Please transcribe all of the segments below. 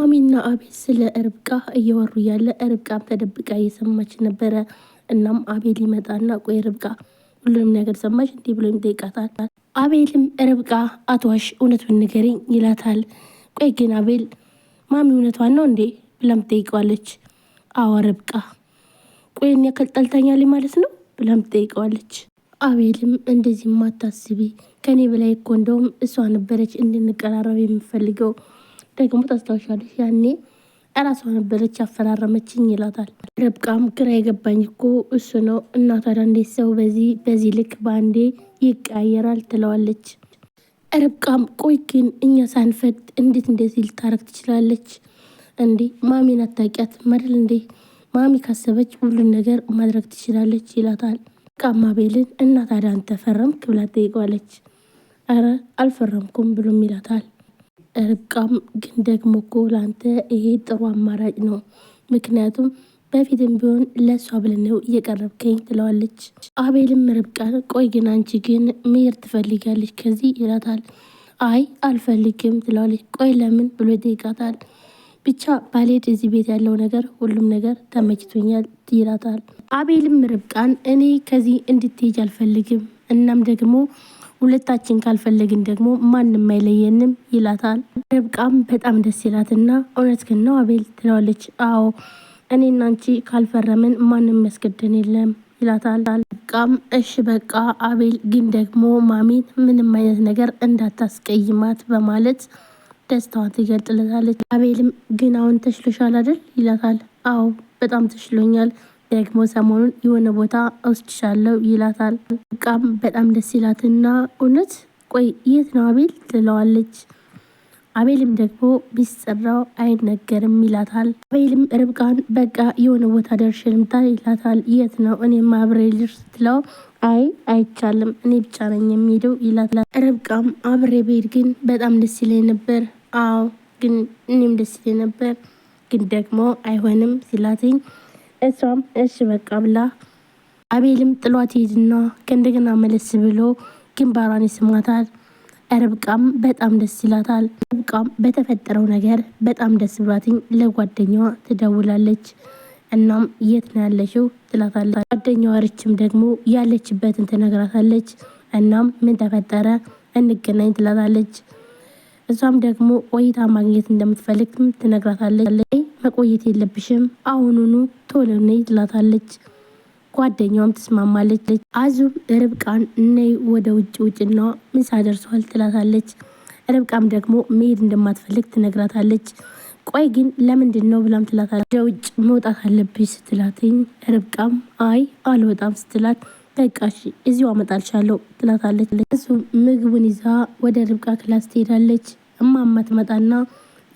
ማሚና አቤል ስለ ርብቃ እየወሩ ያለ ርብቃም ተደብቃ እየሰማች ነበረ። እናም አቤል ይመጣና ቆይ ርብቃ ሁሉንም ነገር ሰማች እንዲህ ብሎ ይጠይቃታል። አቤልም ርብቃ አትዋሽ እውነቱን ንገሪኝ ይላታል። ቆይ ግን አቤል ማሚ እውነቷን ነው እንዴ ብላም ትጠይቀዋለች። አዎ ርብቃ ቆይ እኔ ያክል ጠልታኛለች ማለት ነው ብላም ትጠይቀዋለች። አቤልም እንደዚህ ማታስቢ ከኔ በላይ እኮ እንደውም እሷ ነበረች እንድንቀራረብ የምፈልገው ደግሞ ታስታውሻለሽ ያኔ እራሷ ነበረች ያፈራረመችኝ ይላታል። ርብቃም ግራ የገባኝ እኮ እሱ ነው እና ታዲያ እንዴት ሰው በዚህ ልክ በአንዴ ይቀያየራል ትለዋለች። ርብቃም ቆይ ግን እኛ ሳንፈቅድ እንዴት እንደዚህ ልታረግ ትችላለች እንዴ ማሚን አታውቂያት መድል እንዴ ማሚ ካሰበች ሁሉን ነገር ማድረግ ትችላለች ይላታል። ርብቃም አቤልን እና ታዲያ አንተ ፈረምክ ብላ ትጠይቀዋለች። አረ አልፈረምኩም ብሎም ይላታል። ርብቃም ግን ደግሞ እኮ ላንተ ይሄ ጥሩ አማራጭ ነው፣ ምክንያቱም በፊትም ቢሆን ለእሷ ብለን ነው እየቀረብከኝ ትለዋለች። አቤልም ርብቃን ቆይ ግን አንቺ ግን መሄድ ትፈልጋለች ከዚህ ይላታል። አይ አልፈልግም ትለዋለች። ቆይ ለምን ብሎ ይጠይቃታል። ብቻ ባልሄድ እዚህ ቤት ያለው ነገር ሁሉም ነገር ተመችቶኛል ይላታል። አቤልም ርብቃን እኔ ከዚህ እንድትሄጅ አልፈልግም፣ እናም ደግሞ ሁለታችን ካልፈለግን ደግሞ ማንም አይለየንም ይላታል። ርብቃም በጣም ደስ ይላትና እውነት ግን ነው አቤል ትለዋለች። አዎ እኔና አንቺ ካልፈረምን ማንም ያስገድደን የለም ይላታል። ርብቃም እሺ በቃ አቤል ግን ደግሞ ማሚን ምንም አይነት ነገር እንዳታስቀይማት በማለት ደስታዋን ትገልጽለታለች። አቤልም ግን አሁን ተሽሎሻል አይደል ይላታል። አዎ በጣም ተሽሎኛል፣ ደግሞ ሰሞኑን የሆነ ቦታ እወስድሻለሁ ይላታል። ርብቃም በጣም ደስ ይላትና እውነት ቆይ የት ነው አቤል ትለዋለች። አቤልም ደግሞ ቢሰራው አይነገርም ይላታል። አቤልም ርብቃን በቃ የሆነ ቦታ ደርሼ ልምጣ ይላታል። የት ነው እኔም አብሬ ልጅ ስትለው አይ አይቻልም እኔ ብቻ ነኝ የሚሄደው ይላታል። ርብቃም አብሬ ብሄድ ግን በጣም ደስ ይለኝ ነበር፣ አዎ ግን እኔም ደስ ይለኝ ነበር ግን ደግሞ አይሆንም ሲላትኝ እሷም እሺ በቃ ብላ አቤልም ጥሏት ሄድና ከእንደገና መለስ ብሎ ግንባሯን ይስማታል። ርብቃም በጣም ደስ ይላታል። ርብቃም በተፈጠረው ነገር በጣም ደስ ብሏትኝ ለጓደኛዋ ትደውላለች። እናም የት ነው ያለሽው ትላታለች። ጓደኛዋ ርችም ደግሞ ያለችበትን ትነግራታለች። እናም ምን ተፈጠረ እንገናኝ ትላታለች። እሷም ደግሞ ቆይታ ማግኘት እንደምትፈልግም ትነግራታለች። መቆየት የለብሽም አሁኑኑ ቶሎ ነይ ትላታለች። ጓደኛዋም ትስማማለች። አዙም ርብቃን ነይ ወደ ውጭና ምሳ ደርሷል ትላታለች። ርብቃም ደግሞ መሄድ እንደማትፈልግ ትነግራታለች። ቆይ ግን ለምንድን ነው ብላም ትላታለች። ወደ ውጭ መውጣት አለብሽ ስትላትኝ ርብቃም አይ አልወጣም ስትላት በቃ እሺ እዚሁ አመጣልሻለሁ ትላታለች። እሱ ምግቡን ይዛ ወደ ርብቃ ክላስ ትሄዳለች። እማማ ትመጣና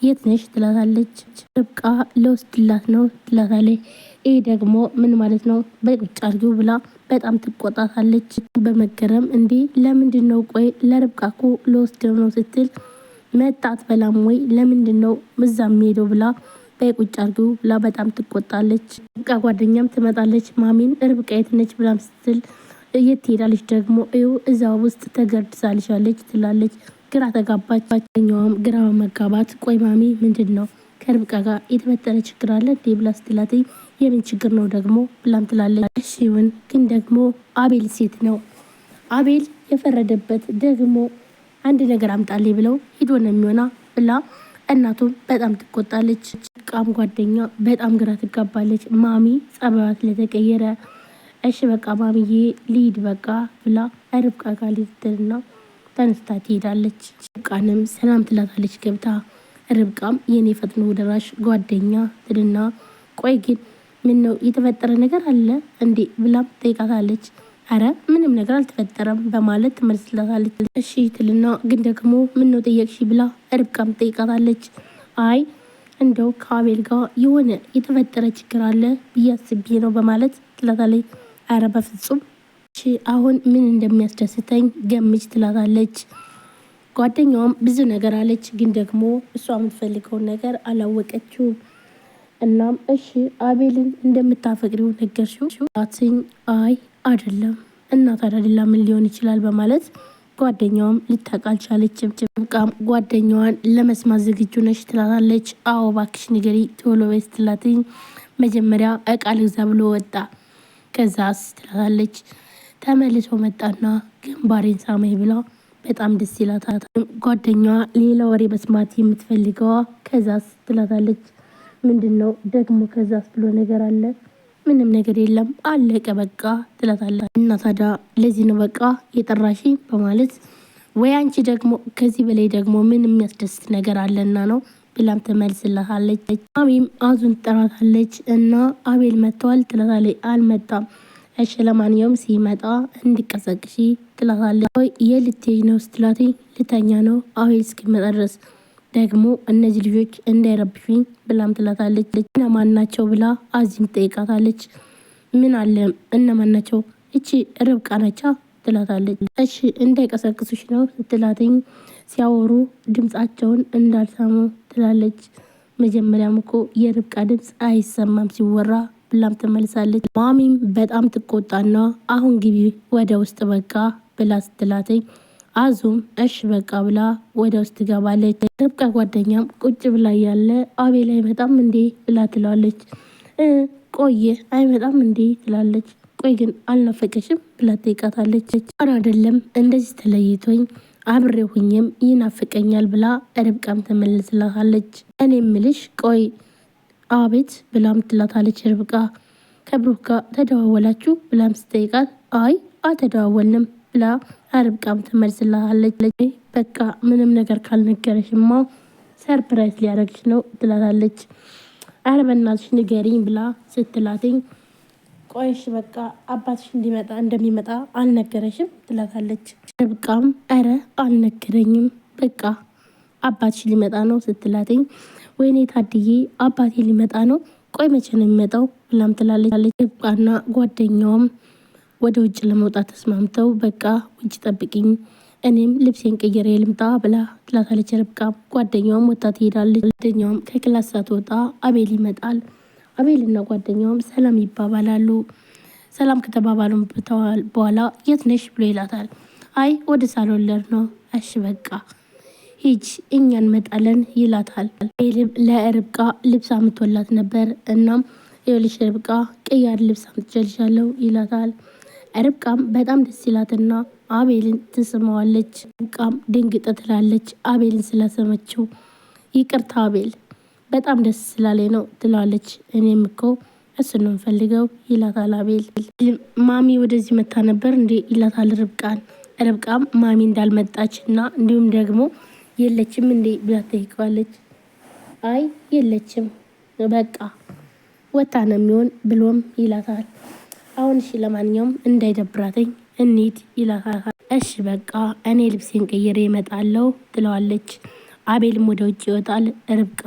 የት ነሽ ትላታለች። ርብቃ ለውስድላት ነው ትላታለች። ይህ ደግሞ ምን ማለት ነው በቁጭ አድርጊው ብላ በጣም ትቆጣታለች። በመገረም እንዴ ለምንድን ነው ቆይ ለርብቃ እኮ ለውስደው ነው ስትል መጣት በላም ወይ ለምንድን ነው ምዛ የሚሄደው ብላ በቁጭ አድርጊው ብላ በጣም ትቆጣለች። ርብቃ ጓደኛም ትመጣለች። ማሚን ርብቃ የት ነች ብላም ስትል የት ትሄዳለች ደግሞ ይኸው እዛው ውስጥ ተገርድሳልሻለች ትላለች። ግራ ተጋባች። ጓደኛዋም ግራ መጋባት ቆይ ማሚ ምንድን ነው ከርብቃ ጋር የተፈጠረ ችግር አለ እንዴ ብላ ስትላትኝ የምን ችግር ነው ደግሞ ብላም ትላለች። እሺ ይሁን ግን ደግሞ አቤል ሴት ነው፣ አቤል የፈረደበት ደግሞ አንድ ነገር አምጣልኝ ብለው ሂዶ ነው የሚሆና ብላ እናቱም በጣም ትቆጣለች። ርብቃም ጓደኛ በጣም ግራ ትጋባለች። ማሚ ጸባይዋ ስለተቀየረ እሺ በቃ ማሚዬ ልሂድ በቃ ብላ ርብቃ ጋር ልትልና ተነስታ ትሄዳለች። ርብቃንም ሰላም ትላታለች ገብታ። ርብቃም የኔ ፈጥኖ ደራሽ ጓደኛ ትልና ቆይ ግን ምን ነው የተፈጠረ ነገር አለ እንዴ ብላም ጠይቃታለች። አረ ምንም ነገር አልተፈጠረም በማለት ትመልስላታለች። እሺ ትልና ግን ደግሞ ምን ነው ጠየቅሽ ብላ ርብቃም ጠይቃታለች። አይ እንደው ከአቤል ጋር የሆነ የተፈጠረ ችግር አለ ብዬ አስቤ ነው በማለት ትላታለች። አረ በፍጹም እሺ አሁን ምን እንደሚያስደስተኝ ገምች ትላታለች። ጓደኛዋም ብዙ ነገር አለች፣ ግን ደግሞ እሷ የምትፈልገውን ነገር አላወቀችውም። እናም እሺ አቤልን እንደምታፈቅሪው ነገርሽው አትኝ አይ አይደለም እና ታዲያ ሌላ ምን ሊሆን ይችላል በማለት ጓደኛዋም ልታውቅ አልቻለችም። ርብቃም ጓደኛዋን ለመስማት ዝግጁ ነች ትላታለች። አዎ እባክሽ ንገሪ ቶሎ በይ ስትላት መጀመሪያ እቃ ልግዛ ብሎ ወጣ። ከዛስ ትላታለች። ተመልሶ መጣና ግንባሬን ሳመኝ ብላ በጣም ደስ ይላታል። ጓደኛዋ ሌላ ወሬ መስማት የምትፈልገዋ ከዛስ ትላታለች። ምንድን ነው ደግሞ ከዛስ ብሎ ነገር አለ? ምንም ነገር የለም አለቀ በቃ ትላታለች። እና ታዲያ ለዚህ ነው በቃ የጠራሽ በማለት ወይ አንቺ ደግሞ ከዚህ በላይ ደግሞ ምን የሚያስደስት ነገር አለና ነው ብላም ትመልስላታለች። ማሚም አዙን ትጠራታለች እና አቤል መጥተዋል ትላታለች። አልመጣም። እሺ ለማንኛውም ሲመጣ እንዲቀሰቅሺ ትላታለች። የልትሄጂ ነው ስትላት ልተኛ ነው አቤል እስኪመጣ ድረስ ደግሞ እነዚህ ልጆች እንዳይረብሹኝ ብላም ትላታለች። እነማን ናቸው ብላ አዚም ጠይቃታለች። ምን አለ እነማን ናቸው? እቺ ርብቃ ነቻ ትላታለች። እሺ እንዳይቀሰቅሱሽ ነው ስትላትኝ ሲያወሩ ድምጻቸውን እንዳልሰሙ ትላለች። መጀመሪያም እኮ የርብቃ ድምጽ አይሰማም ሲወራ ብላም ትመልሳለች። ማሚም በጣም ትቆጣና አሁን ግቢ ወደ ውስጥ በቃ ብላ ስትላትኝ አዙም እሽ በቃ ብላ ወደ ውስጥ ትገባለች። ርብቃ ጓደኛም ቁጭ ብላ ያለ አቤል አይመጣም እንዴ ብላ ትላለች። ቆየ አይመጣም እንዴ ትላለች። ቆይ ግን አልናፈቀሽም ብላ ትጠይቃታለች። አይደለም እንደዚህ ተለይቶኝ አብሬ ሁኝም ይናፍቀኛል ብላ ርብቃም ትመልስላታለች። እኔ ምልሽ ቆይ አቤት ብላም ትላታለች። ርብቃ ከብሩክ ጋር ተደዋወላችሁ ብላም ስትጠይቃት አይ አልተደዋወልንም ብላ ርብቃም ትመልስላታለች። በቃ ምንም ነገር ካልነገረሽማ ሰርፕራይዝ ሊያደርግሽ ነው ትላታለች። አረ በእናትሽ ንገሪኝ ብላ ስትላትኝ ቆይሽ በቃ አባትሽ እንደሚመጣ አልነገረሽም ትላታለች። ርብቃም አረ አልነገረኝም በቃ አባትሽ ሊመጣ ነው ስትላትኝ ወይኔ ታድዬ አባቴ ሊመጣ ነው ቆይ መቼ ነው የሚመጣው ብላም ትላለች። ርብቃና ጓደኛውም ወደ ውጭ ለመውጣት ተስማምተው በቃ ውጭ ጠብቂኝ እኔም ልብሴን ቀይሬ ልምጣ ብላ ትላታለች። ርብቃ ጓደኛውም ወጣ ትሄዳለች። ጓደኛውም ከክላስ ሳትወጣ አቤል ይመጣል። አቤልና ጓደኛውም ሰላም ይባባላሉ። ሰላም ከተባባሉ በኋላ የት ነሽ ብሎ ይላታል። አይ ወደ ሳሎን ልሄድ ነው። እሺ በቃ ሂጅ እኛ እንመጣለን ይላታል። አቤልም ለርብቃ ልብስ አምጥቶላት ነበር። እናም ይኸውልሽ ርብቃ ቀያር ልብስ አምጥቼልሻለሁ ይላታል። ርብቃም በጣም ደስ ይላትና አቤልን ትስመዋለች። ርብቃም ድንግጥ ትላለች አቤልን ስለሰመችው። ይቅርታ አቤል በጣም ደስ ስላለኝ ነው ትላለች። እኔም እኮ እሱን ነው የምፈልገው ይላታል አቤል። ማሚ ወደዚህ መታ ነበር እንዴ ይላታል ርብቃን። ርብቃም ማሚ እንዳልመጣች እና እንዲሁም ደግሞ የለችም እንዴ ብላ ትጠይቀዋለች። አይ የለችም በቃ ወታ ነው የሚሆን ብሎም ይላታል። አሁን እሺ ለማንኛውም እንዳይደብራተኝ እንሂድ ይላታል። እሺ በቃ እኔ ልብሴን ቀይሬ እመጣለሁ ትለዋለች። አቤልም ወደ ውጭ ይወጣል። ርብቃ